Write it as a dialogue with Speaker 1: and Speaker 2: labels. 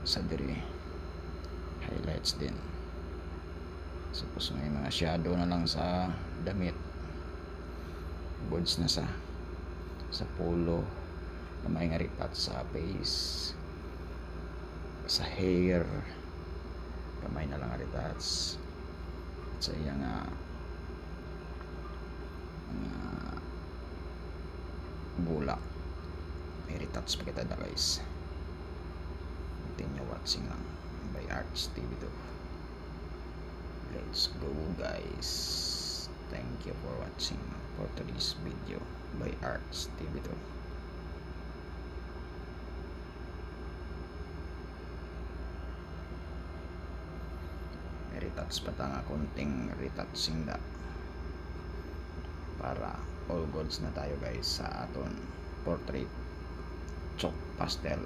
Speaker 1: sa diri highlights din. Suppose may mga shadow na lang sa damit, goods na sa polo na may nga ripat sa face, sa hair kamay na lang nga ritats sa iya nga bulak may ritats pa kita da guys. Continue watching lang by Arts TV2. Let's go guys. Thank you for watching for today's video by Arts TV2. May retouch pa ta nga konting retouching da para all goods na tayo guys sa aton portrait chalk pastel.